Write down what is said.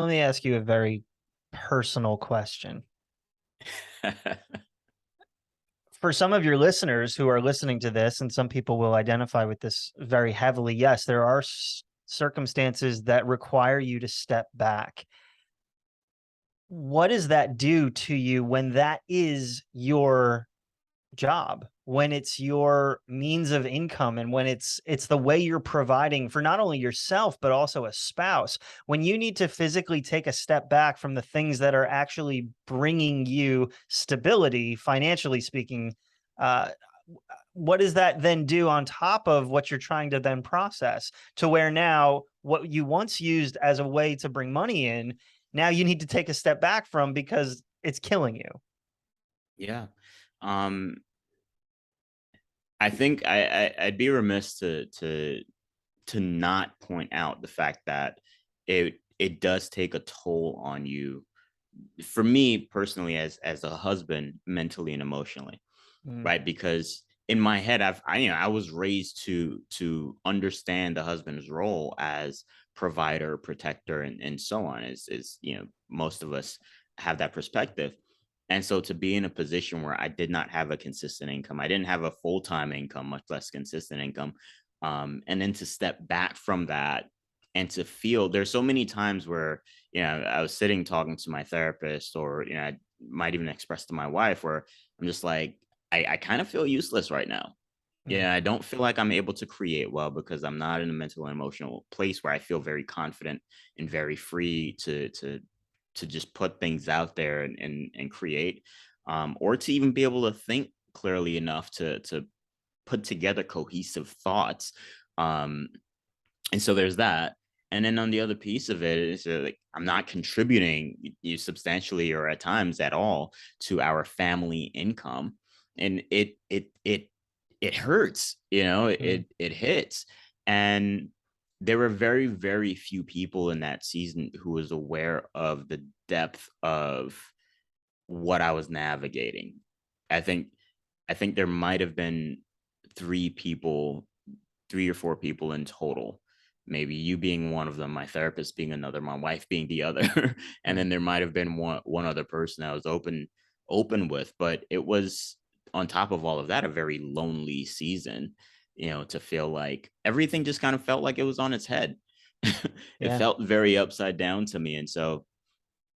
Let me ask you a very personal question. For some of your listeners who are listening to this, and some people will identify with this very heavily, yes, there are circumstances that require you to step back. What does that do to you when that is your job, when it's your means of income, and when it's the way you're providing for not only yourself but also a spouse, when you need to physically take a step back from the things that are actually bringing you stability, financially speaking? uh, what does that then do on top of what you're trying to then process, to where now what you once used as a way to bring money in, now you need to take a step back from because it's killing you? Yeah. Um, I think I'd be remiss to not point out the fact that it does take a toll on you. For me personally, as a husband, mentally and emotionally, Mm, right? Because in my head, I was raised to understand the husband's role as provider, protector, and so on. Is most of us have that perspective. And so to be in a position where I did not have a consistent income, I didn't have a full-time income, much less consistent income. And then to step back from that and to feel there's so many times where, I was sitting talking to my therapist, or, I might even express to my wife where I'm just like, I kind of feel useless right now. mm, Yeah, I don't feel like I'm able to create well because I'm not in a mental and emotional place where I feel very confident and very free to just put things out there and create, or to even be able to think clearly enough to put together cohesive thoughts. Um, and so there's that. And then on the other piece of it is, like, I'm not contributing you substantially or at times at all to our family income, and it hurts. mm. It hits. And there were very, very few people in that season who was aware of the depth of what I was navigating. I think I think there might have been three people, 3 or 4 people in total. Maybe you being one of them, my therapist being another, my wife being the other, and Mm. then there might have been one other person I was open with. But it was, on top of all of that, a very lonely season. To feel like everything just kind of felt like it was on its head. It Yeah. felt very upside down to me, and so